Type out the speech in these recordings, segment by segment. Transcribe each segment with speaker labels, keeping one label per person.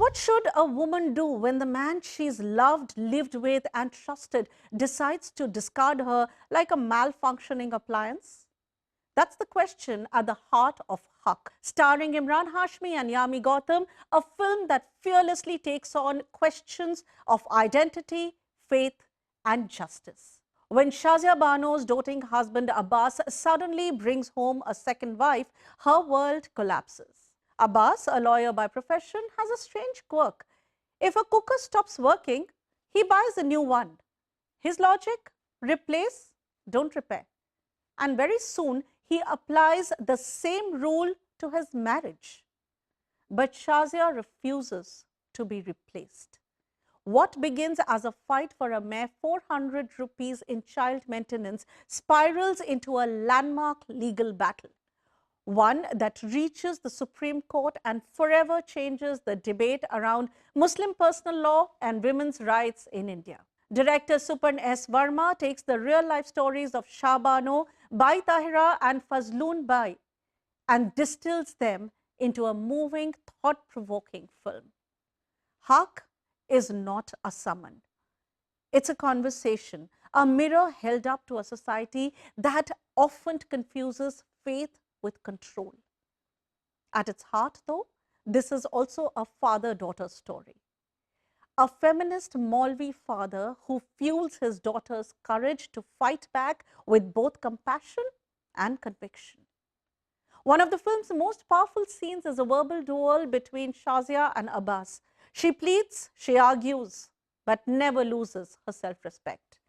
Speaker 1: What should a woman do when the man she's loved, lived with and trusted decides to discard her like a malfunctioning appliance? That's the question at the heart of Haq, starring Emraan Hashmi and Yami Gautam, a film that fearlessly takes on questions of identity, faith and justice. When Shah Bano's doting husband Abbas suddenly brings home a second wife, her world collapses. Abbas, a lawyer by profession, has a strange quirk. If a cooker stops working, he buys a new one. His logic? Replace, don't repair. And very soon, he applies the same rule to his marriage. But Shazia refuses to be replaced. What begins as a fight for a mere 400 rupees in child maintenance spirals into a landmark legal battle. One that reaches the Supreme Court and forever changes the debate around Muslim personal law and women's rights in India. Director Suparn Varma takes the real-life stories of Shah Bano, Bai Tahira and Fazloon Bai and distills them into a moving, thought-provoking film. Haq is not a summon. It's a conversation, a mirror held up to a society that often confuses faith with control. At its heart, though, this is also a father-daughter story. A feminist Maulvi father who fuels his daughter's courage to fight back with both compassion and conviction. One of the film's most powerful scenes is a verbal duel between Shazia and Abbas. She pleads, she argues, but never loses her self-respect.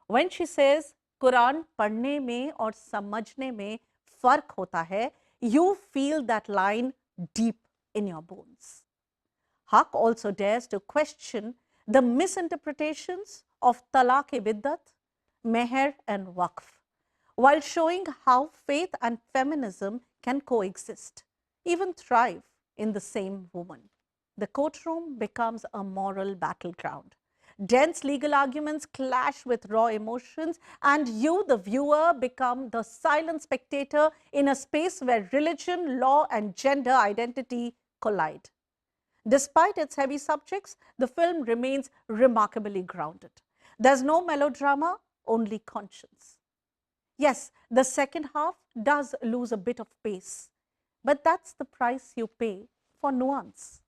Speaker 1: When she says, Quran padhne mein aur samajhne mein fark hota hai, you feel that line deep in your bones. Haq also dares to question the misinterpretations of talaq-e-biddat, meher and waqf, while showing how faith and feminism can coexist, even thrive in the same woman. The courtroom becomes a moral battleground. Dense legal arguments clash with raw emotions, and you, the viewer, become the silent spectator in a space where religion, law, and gender identity collide. Despite its heavy subjects, the film remains remarkably grounded. There's no melodrama, only conscience. Yes, the second half does lose a bit of pace, but that's the price you pay for nuance.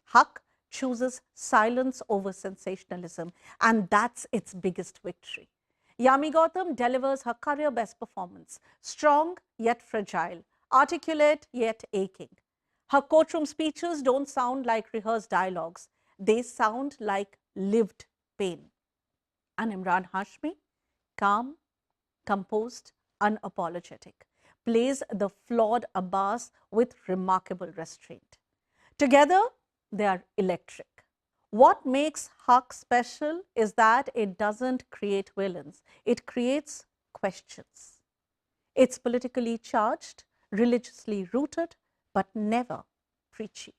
Speaker 1: Haq chooses silence over sensationalism, and that's its biggest victory. Yami Gautam delivers her career best performance, strong yet fragile, articulate yet aching. Her courtroom speeches don't sound like rehearsed dialogues, they sound like lived pain. And Emraan Hashmi, calm, composed, unapologetic, plays the flawed Abbas with remarkable restraint. Together, they are electric. What makes Haq special is that it doesn't create villains, it creates questions. It's politically charged, religiously rooted, but never preachy.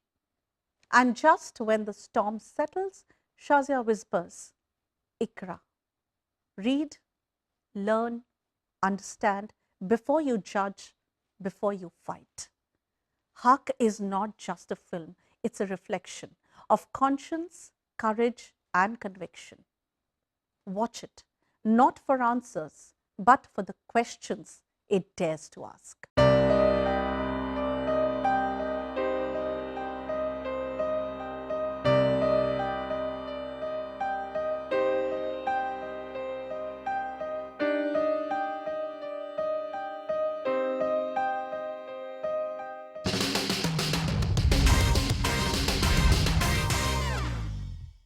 Speaker 1: And just when the storm settles, Shazia whispers, Ikra. Read, learn, understand before you judge, before you fight. Haq is not just a film, it's a reflection of conscience, courage, and conviction. Watch it, not for answers, but for the questions it dares to ask.